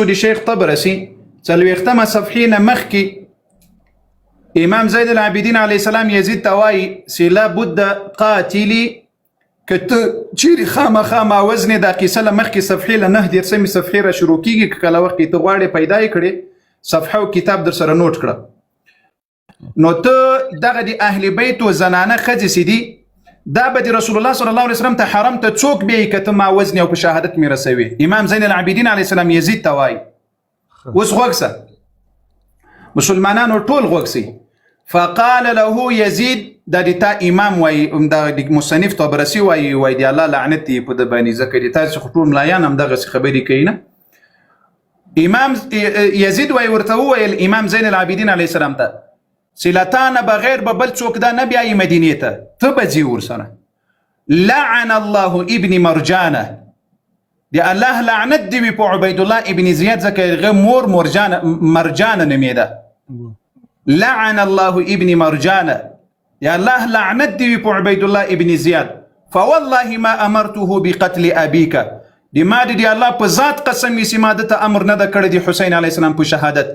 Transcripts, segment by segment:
د شیخ طبرسی څلوېښتمه صفحې نه مخکې امام زید العابدین علیه السلام یزید ته وایي چې لابد قاتلي که ته چیرې خامخا ماوزنې دا قیصه له مخکې صفحې له 9 صفحې را شروع کېږي که کله وخت ته غواړې پیدا یې کړې صفحه او کتاب در سره نوټ کړه نو ته دغه د اهل بیت و زنانه ښځې چې دي دا به د رسول الله صلی الله علیه وسلم ته حرم ته څوک بیایي که ته ماوزنې او په شهادت مې رسوي امام زین العابدین علیه السلام یزید ته وایي اوس غوږ شه مسلمانانو ټول غوږ شئ فقال له یزید دا د تا امام وایي دا د مصنف طبرسی وایي د الله لعنت دی په د باندې ځکه د تاسو خو ټول ملایان هم دغسې خبرې کوي نه امام یزید وایي ورته وویل امام زین العابدین علیه السلام ته چې له تا نه بغیر به بل څوک دا نه بیایي مدینې ته ته به ځې ورسره لعن الله ابن مرجانه د الله لعنت دی وي په عبیدالله ابن زیاد ځکه هغه مور مرجانه نومېده لعن الله ابن مرجانه یا الله لعنت دی وي په عبیدالله ابن زیاد فوالله ما امرته بقتل ابيك دی ما دی الله په ذات قسم یې ما دته امر نه ده کړی د حسین علیه السلام په شهادت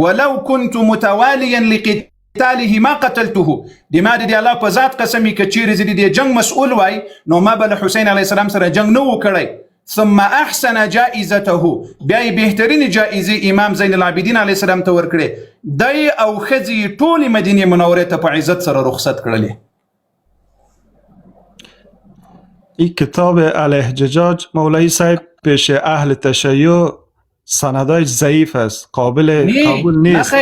ولو كنت متواليا لقتاله ما قتلته دی ما دی الله په ذات قسم یې که چیرې زه د جنگ مسؤول وای نو ما به له حسین علیه السلام سره جنگ نه و کړی ثم احسن جائزته بیا یې بهترین جایزې امام زین العابدین علیه السلام ته ورکړې دی او ښځې ټولې مدینې منورې ته په عزت سره رخصت کړلې این کتاب الاحتجاج مولوی صاحب پیش اهل تشیع سندایش ضعیف است قابل قبول نیست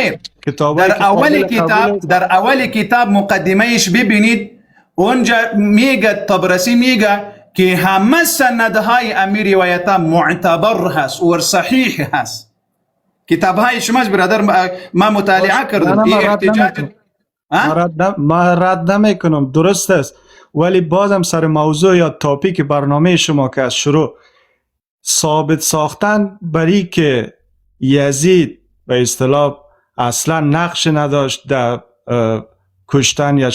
در اول کتاب مقدمهش ببینید اونجا میگه طبرسی میگه که همه سندهای امی روایت ها معتبر هست و صحیح هست کتاب های شماش برادر ما مطالعه کردم ما رد نمیکنم درست است ولی بازم سر موضوع یا تاپیک برنامه شما که از شروع ثابت ساختن بری که یزید به اصطلاح اصلا نقش نداشت در کشتن یا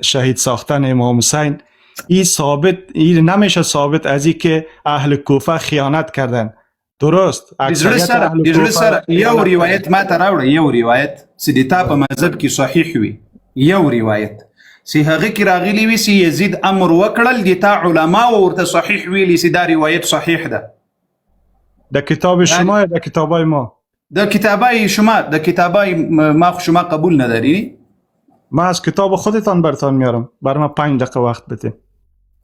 شهید ساختن امام حسین این نمیشه ثابت از این که اهل کوفه خیانت کردن درست اکثریت اهل کوفه یو روایت ما ته راوړه یو روایت چې د تا په مذهب کې صحیح وي یو روایت چې هغه کې راغلی وي چې یزید امر وکړل د تا علما ورته صحیح ویلي چې دا روایت صحیح ده د کتاب شما یا د کتابای ما د کتابای شما د کتابای ما خو شما قبول نداری ما از کتاب خودتان براتون میارم بر ما 5 دقیقه وقت بده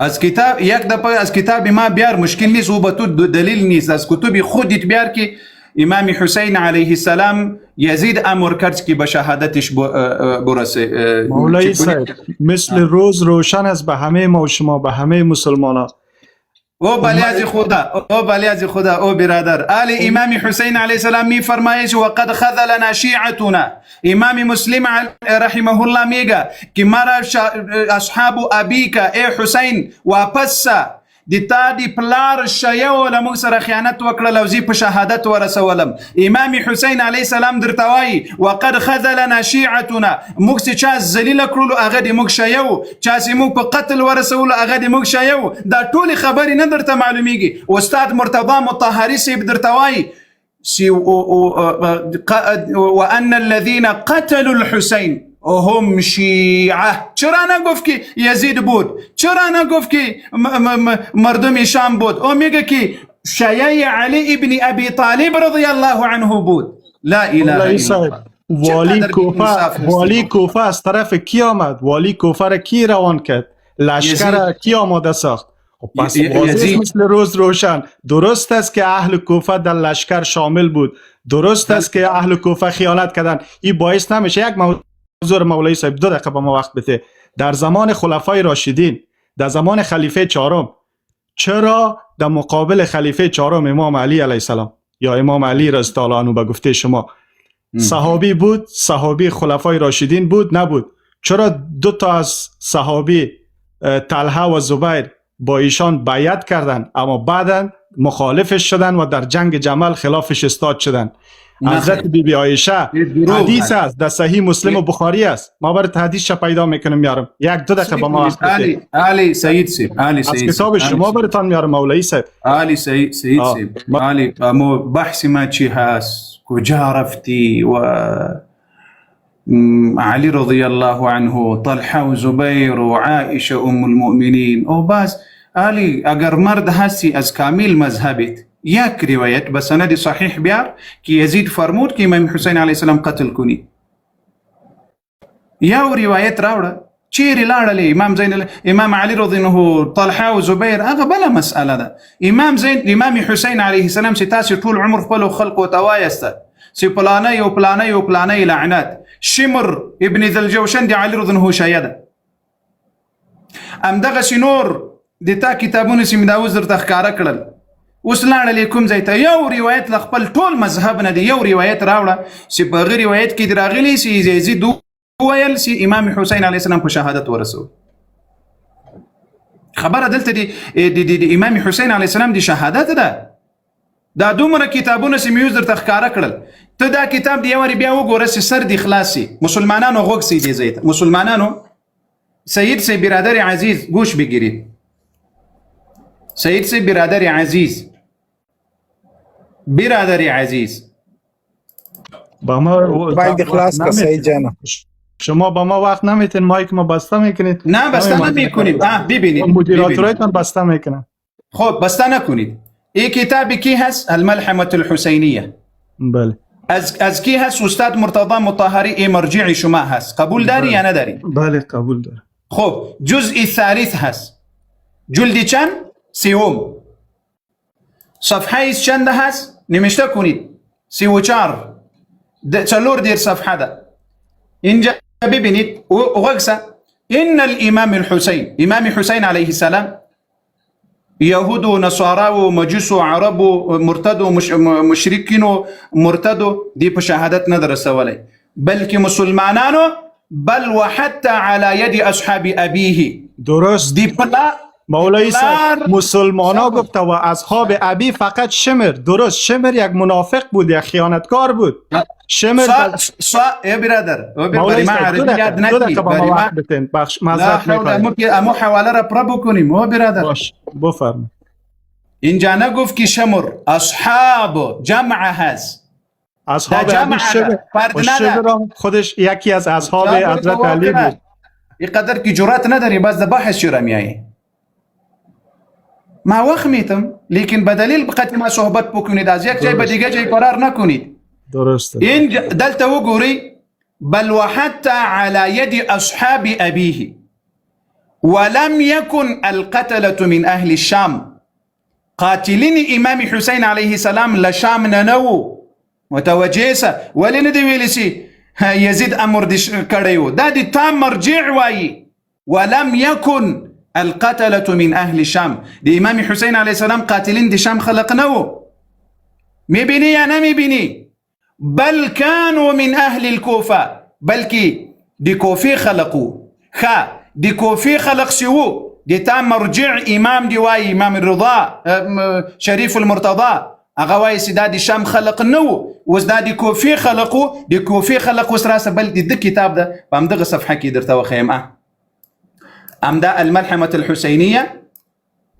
از کتاب یک دفعه از کتاب ما بیار مشکل نیست و به تو دلیل نیست از کتب خودت بیار که امام حسین علیه السلام یزید امر کرد که به شهادتش برسه مولای صاحب مثل روز روشن است به همه ما و شما به همه مسلمانان او بلی از خدا او برادر آل امام حسین علیه السلام می فرمایش وقد خذلنا شیعتنا امام مسلم رحمه الله میگه که مرا اصحاب ابیک ای حسین واپس د تا دی پلار شیو له موږ سره خیانت وکړه او زی په شهادت ورسولم امام حسین علیه السلام درته وایي وقد خذلنا شیعتنا موږ چې چا ذلیله کړلو هغه د موږ شیو چا چې موږ په قتل ورسولو هغه د موږ شیو دا ټولې خبرې نه درته معلومیږي استاد مرتضی مطهري صاحب درته وایي وان الذين قتلوا الحسين هم شیعه چرا نگفت که یزید بود چرا نگفت که مردم شام بود او میگه که شیعه علی ابن ابی طالب رضی الله عنه بود لا اله الا الله والی کوفه از طرف کی آمد والی کوفه را کی روان کرد لشکر کی آماده ساخت پس واضح مثل روز روشن درست است که اهل کوفه در لشکر شامل بود درست است که اهل کوفه خیانت کردن این باعث نمیشه یک حضور مولوی صاحب 2 دقیقه به ما وقت بده در زمان خلفای راشدین در زمان خلیفه چهارم چرا در مقابل خلیفه چهارم امام علی علیه السلام یا امام علی رضی الله عنه به گفته شما صحابی بود صحابی خلفای راشدین بود نبود چرا 2 تا از صحابی طلحه و زبیر با ایشان بیعت کردند اما بعداً مخالفش شدن و در جنگ جمل خلافش استاد شدن. حضرت خیر. بی بی عایشه دروغ حدیث هست. است در صحیح مسلم و بخاری است. ما برات حدیث پیدا میکنم میارم. یک دو دقیقه با ما وقت بدید. علی سید سیب، علی از سید کتاب شما براتون میارم مولوی صاحب. علی سید سیب، علی مو بحث ما چی هست، کجا رفتی؟ و علي رضي الله عنه، طلحة وزبير وعائشة أم المؤمنين، أو بس علي أجر مرد هسي از كامل مذهبت یک روایت بس سند صحیح بیار که یزید فرمود که امام حسین علیه السلام قتل کنی. یو روایت راوړه چیرې لاړلې امام علي رضی الله عنه طلحه و زبیر هغه بله مسأله ده. امام حسین علیه السلام چې تاسو ټول عمر خپل خلق او توایسته چې پلانه او پلانه او پلانه لعنت شمر ابن ذل جوشن دی علي رضی الله عنه شایده ام دغه شنور د تا کتابونه چې مداوز در تخکاره کړل اوس لاړل کوم ځای ته یو روایت خپل ټول مذهب نه دی یو روایت راوړه چې په غیر روایت کې دراغلی چې یزید ویل چې امام حسین علیه السلام په شهادت ورسول. خبره دلته دی امام حسین علیه السلام دی شهادت ده. دا دومره کتابونه چې میوز در تخکاره کړل ته دا کتاب دی یو بیا وګوره چې سر دی خلاصي مسلمانانو غوږ سي دی زیت مسلمانانو سید سے برادر عزیز گوش بگیرید. سید سے برادر عزیز با ما باید اخلاص که سعید جانا شما با ما وقت نمیتین مایک ما بسته میکنید. نه بسته نمیکنید. ببینید مدیراتورایتان بسته میکنن. خب بسته نکنید. این کتابی کی هست؟ الملحمة الحسینیه. بله. از کی هست؟ استاد مرتضی مطهری. این مرجع شما هست. قبول داری یا نداری؟ بله قبول دارم. خب جزء ثالث هست. جلد چند؟ سیوم. صفحه ایست چند هست؟ نمشته کنید. 34 چلور دیر صفحه ده. اینجا ببینید وغسه ان الامام الحسين امام حسين عليه السلام يهود و نصارى و مجوس و عرب و مرتد و مشرکین و مرتد دی په شهادت نه درسولای بلکې مسلمانانو بل وحتى على يد اصحاب ابيه درست دی پلا مولوی صاحب مسلمانا گفت و اصحاب ابی فقط شمر. درست شمر یک منافق بود یک خیانتکار بود. شمر يا برادر مولوی صاحب دو دقیقه با ما وقت بتین بخش معذرت میخوایم امو حواله را پرا بکنیم او برادر باش بفرمایید. اینجا نگفت که شمر اصحاب جمع هست اصحاب ابی شمر خودش یکی از اصحاب حضرت علی بود. اینقدر که جرأت نداری باز د بحث چرا میایی ما وقت میتم لیکن بدلیل بقدر ما صحبت بکنید از یک جای به دیگه جای قرار نکنید. درسته. این دلته وګورئ بل وحتى على يد اصحاب ابيه ولم يكن القتلة من اهل الشام. قاتلين امام حسين عليه السلام لشام ننو متوجهسه ولې نه دی ویل شي يزيد امر دي کړیو دا دي تام مرجع وایي ولم يكن القتلة من اهل الشام. دي امام حسين عليه السلام قاتلين دي شام خلق نو میبینی یا نمیبینی بل كانوا من اهل الكوفه بلکې دي کوفي خلقو دي کوفي خلق سوو دي تام مرجع امام دي واي امام الرضا شريف المرتضى هغه وايي چې دا د شام خلق نو اوس دا د کوفي خلقو د کوفي خلق اوس راسه بل د کتاب ده په همدغه صفحه کې درته وخیم امدا الملحمة الحسينية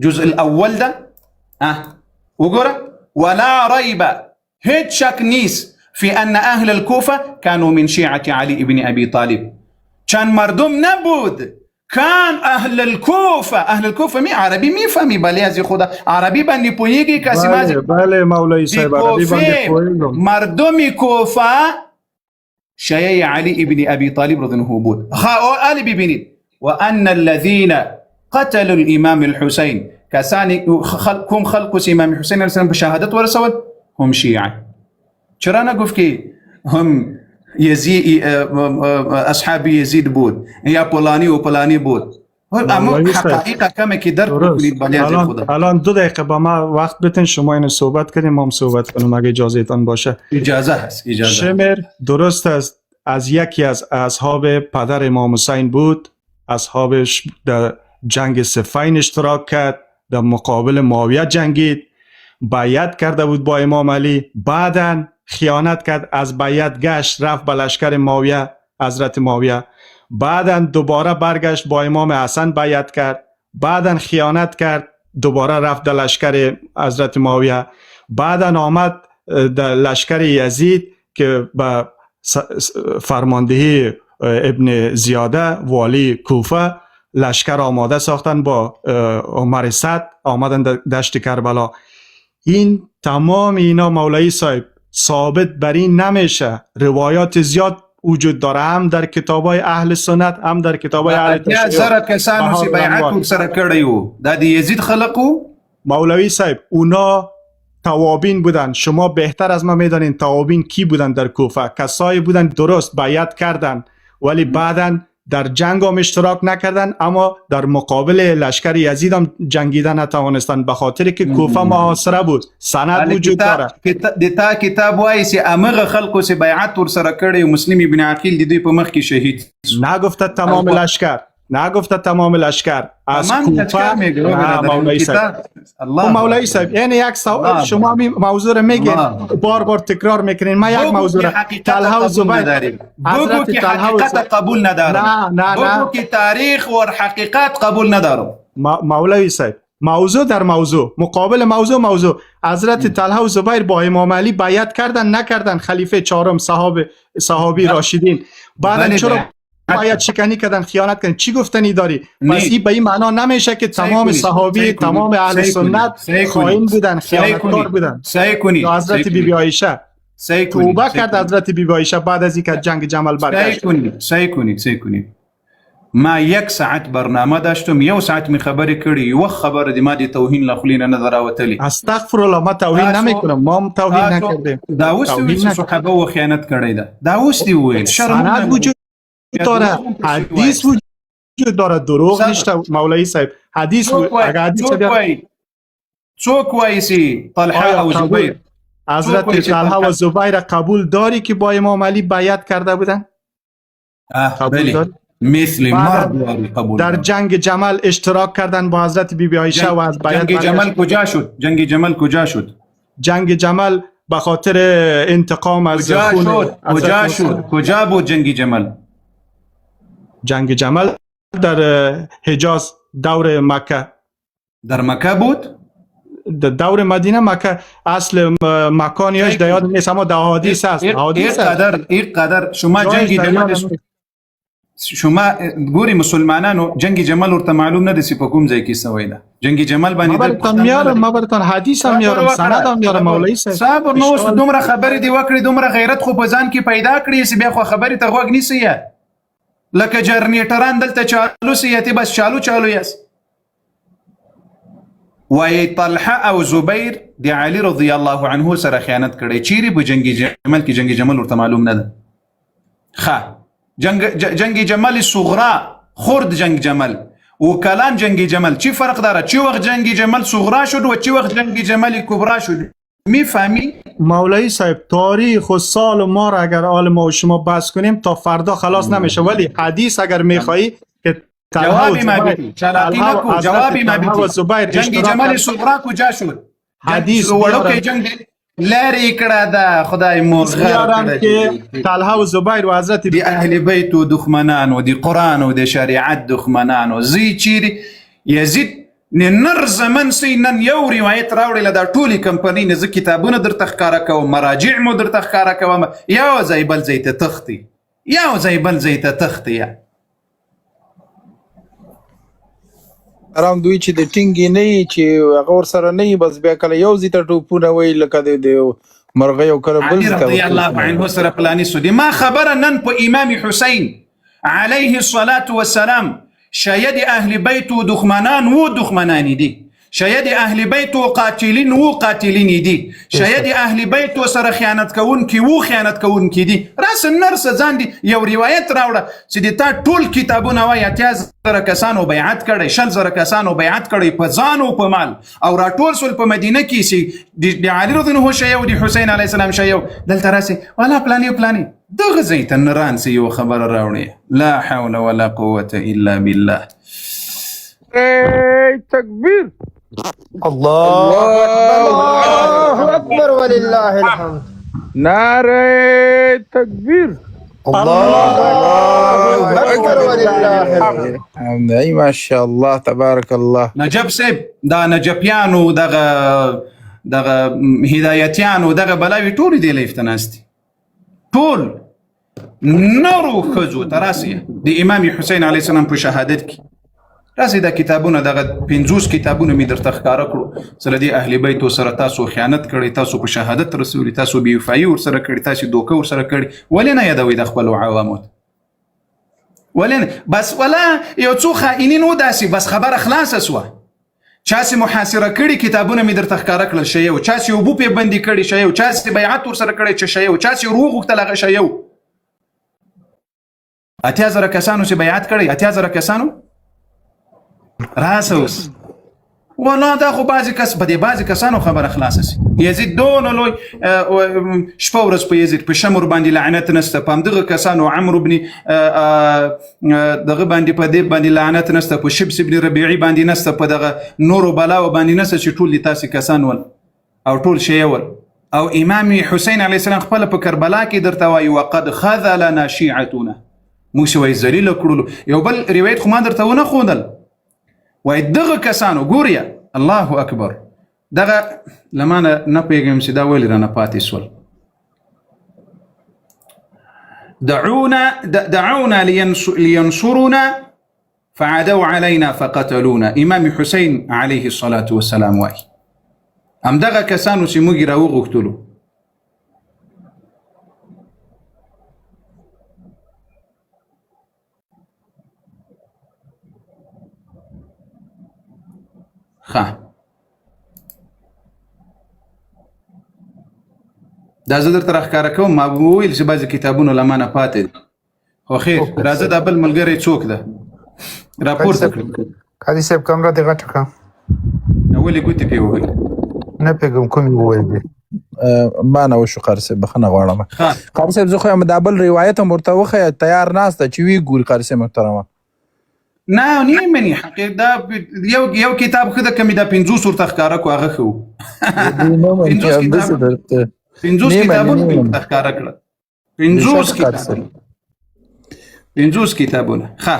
جزء الأول ده وقرأ ولا ريب هيت شك نيس في أن أهل الكوفة كانوا من شيعة علي بن أبي طالب. كان مردم نبود كان أهل الكوفة مي عربي مي فهمي بليازي خدا عربي بندي بويجي كاسمازي بله مولوي صاحب عربي بندي بويجي مردم كوفة شيعي علي بن أبي طالب رضي الله عنه بود آل ببينيد وأن الذين قتلوا الإمام الحسين كساني كم خلقوا إمام الحسين عليه السلام بشهادة ورسول هم شيعة. چرا نگفت که هم یزید اصحاب یزید بود یا پلانی و پلانی بود؟ اما حقایق کمی که درک کنید بلی از خدا. الان 2 دقیقه با ما وقت بتین شما اینو صحبت کنیم ما هم صحبت کنیم اگه اجازه تان باشه. اجازه هست. شمر درست است از یکی از اصحاب پدر امام حسین بود. اصحابش در جنگ صفین اشتراک کرد، در مقابل معاویه جنگید. بیعت کرده بود با امام علی، بعدا خیانت کرد، از بیعت گشت رفت به لشکر معاویه، حضرت معاویه، بعدا دوباره برگشت با امام حسن بیعت کرد، بعدا خیانت کرد، دوباره رفت در لشکر حضرت معاویه، بعدا آمد در لشکر یزید که به فرماندهی ابن زیاده والی کوفه لشکر آماده ساختن با عمر سعد، آمدن دشت کربلا. این تمام اینا مولوی صاحب ثابت بر این نمیشه، روایات زیاد وجود داره، هم در کتابای اهل سنت هم در کتابای اهل تشیع. زره کسانو چې بیعت ورسره کړی وو دا د یزید خلق وو؟ مولوی صاحب اونا توابین بودن، شما بهتر از ما میدانین توابین کی بودن در کوفه. کسایی بودن درست بیعت کردن ولی بعدن در جنگ هم اشتراک نکردن، اما در مقابل لشکر یزید هم جنگیدن نتوانستن به خاطر که کوفه محاصره بود. سند وجود داره. د کتاب وایي چې امغه خلقو چې بیعت ورسره کړی مسلم ابن عقیل د دوی په مخ کې شهید. نگفته تمام لشکر، نگفته تمام لشکر از کوفه. مولوی صاحب مولوی صاحب یعنی یک سوال شما می موضوع رو میگین بار بار تکرار میکنین. ما یک موضوع رو طلحه و زبیر بگو که حقیقت قبول ندارم، بگو که تاریخ و حقیقت قبول ندارم. مولوی صاحب موضوع در موضوع، مقابل موضوع حضرت طلحه و زبیر با امام علی بیعت کردن نکردن؟ خلیفه چهارم صحابی راشدین بعد چرا بیعت شکنی کردن، خیانت کردن؟ چی گفتنی داری؟ پس این به این معنا نمیشه که تمام صحابی تمام اهل سنت خائن بودن، خیانتکار بودن. یا حضرت بیبی عایشه توبه کرد، حضرت بیبی عایشه بعد از اینکه جنگ جمل برگشت. صحیح کنید. ما یک ساعت برنامه داشتم، یو ساعت می خبری کردی، یو خبر دی ما دی توهین لخلین نظر آوتلی. استغفر الله، ما توهین نمیکنم، ما توهین نکردیم. داوست وی صحابه و خیانت کړی ده، داوست وی شرم وجود داره، حدیث وجود داره، دروغ نشته مولوی صاحب. حدیث اگر حدیث څوک وایي چې طلحه او زبیر حضرت طلحه و زبیر قبول داری که با امام علی بیعت کرده بودن؟ بله مثل مرد قبول. در جنگ جمل اشتراک کردن با حضرت بیبی عایشه و از بیعت جنگ جمل کجا شد؟ جنگ جمل به خاطر انتقام از خون کجا بود جنگ جمل؟ جنگ جمل در حجاز دور مکه. در مکه بود؟ در دور مدینه مکه. اصل مکانیش در یاد نیست اما در حدیث است. این قدر شما جنگ جمل شما ګوري مسلمانانو جنگ جمل ورته معلوم نه دي چې په کوم ځای کې سوی ده. جنگ جمل باندې ما برتون حدیث هم میارم، سند هم میارم. مولوی صاحب نو دومره خبرې دی وکړي، دومره غیرت خو په ځان کې پیدا کړی چې بیا خو خبرې ته غوږ نیسي، لکه جرنیټران دلته چالو سي بس چالو یاس. وای طلحه او زبیر دی علی رضی الله عنه سره خیانت کړي، چیرې په جنگ جمل کې جنگ جمل ورته معلوم نه ده. جنگ جمل صغرا خرد جنگ جمل و کلان جنگ جمل چی فرق داره؟ چی وقت جنگ جمل صغرا شد و چی وقت جنگ جمل کبرا شد؟ میفهمی؟ مولوی صاحب تاریخ و سال و ما را اگر آل ما و شما بحث کنیم تا فردا خلاص نمیشه، ولی حدیث اگر میخوایی که جوابی ما بیدی چلاقی نکو، جوابی ما بیدی جنگ جمل صغرا کجا شد؟ حدیث وړو کې جنگ لاری کړه دا خدای مرغ که طلحه و زبیر و حضرت دی اهل بیت و دښمنان و دی قرآن و دی شریعت دښمنان و زی چیرې یزید نن زمن سي نن یو روایت راوړی له دا ټولي کمپنۍ نه زه کتابونه درته ښکاره کوم، مراجع مو درته ښکاره کوم، یو ځای بل ځای ته تښتي، یو ځای بل ځای ته تښتي. ارام دوی چې د ټینګي نه چې هغه ورسره نه بس بیا کله یو ځای ته ټوپونه وایي لکه د مرغۍ او کله بل ځای ته. رضی الله عنه سره پلاني سودي ما خبره نن په امام حسین علیه الصلاة والسلام شاید اهل بیت و دښمنان و دښمنانی دي، شاید اهل بیت و قاتلین و قاتلین دي، شاید اهل بیت و سره خیانت کون کی و خیانت کون کی دي. راس نرس ځان دي یو روایت راوړه چې د تا ټول کتابونه وایي اتیا زره کسانو بیعت کړي، شل زره کسانو بیعت کړي په ځان او په مال، او راټول سول په مدینه کې چې د علی رضی الله عنه شیو د حسین علیه السلام شیو دلته راسي ولا پلاني دغه ځای ته نران سي یو خبر راوړي. لا حول ولا قوة الا بالله. تکبیر. الله اكبر ولله الحمد. نعره تکبیر. الله اكبر ولله الحمد. ای ماشاءالله تبارک الله. نجب صاحب دا نجپیانو دغه هدایتیانو دغه بلاوي ټول دی لیفتناستي ټول نورو خزو تراسي د امام حسین علیه السلام په شهادت کې راسي دا کتابونه دغه 50 کتابونه می درته ښکارا کړو سره د اهل بیت سره تاسو خیانت کړی تاسو په شهادت رسولي تاسو بی وفایي ور سره کړی تاسو دوکه ور سره کړی ولنه یادوي د خپل عوامو ولنه بس ولا یو څو خائنین و داسي بس خبر خلاص اسوه چاسي محاصره کړي کتابونه می درته ښکارا کړل شی او چاسي وبو په بندي کړي شی او چاسي بیعت ور سره کړي شی او چاسي روغ وکړه لغه شی او 8000 کسانو چې بیعت کړي 8000 کسانو راسوس والله دا خو بعضی کس په دې بعضی کسانو خبره خلاصه سي یزید دون لوی شپه ورځ په یزید په شمر باندې لعنت نسته په دغه کسانو عمرو ابن دغه باندې په دې باندې لعنت نسته په شبس ابن ربيعي باندې نسته په دغه نور بلاو باندې نسته چې ټول تاسو کسان ول او ټول شی ول او امام حسین علیه السلام خپل په کربلا کې درته وایي وقد خذلنا شيعتنا مو شوي ذلیل کړلو یو بل روایت خو ما درته ونه خودل وای دغه کسانو ګوریا الله اکبر دغه لمانه نه پیغام چې دا ویل رانه پاتې سول دعونا لينصرنا فعدوا علينا فقتلونا امام حسين عليه الصلاة والسلام وای ام دغه کسانو چې موږ راوغوښتلو دا زه درته راښکاره کوم ما وویل چې بعضې کتابونه له مانه پاتې دي خو خیر راځه دا بل ملګری څوک ده راپورته کړم قاضي صاحب کمره دې غټه کړه ولې ګوتې پې وویل نه پوهېږم کوم یې وویل دي ما نه وشو قاري صاحب بخښنه غواړم قاري صاحب زه خو یم دا بل روایت هم ورته وښیه تیار ناسته چې وی ګوري قاري صاحب محترمه نه نه مني حقیقت دا یو کتاب ښه ده که مې دا 50 ورته ښکاره کړو هغه ښه و 50 کتابونه مې ورته ښکاره کړه 50 کتابونه ښه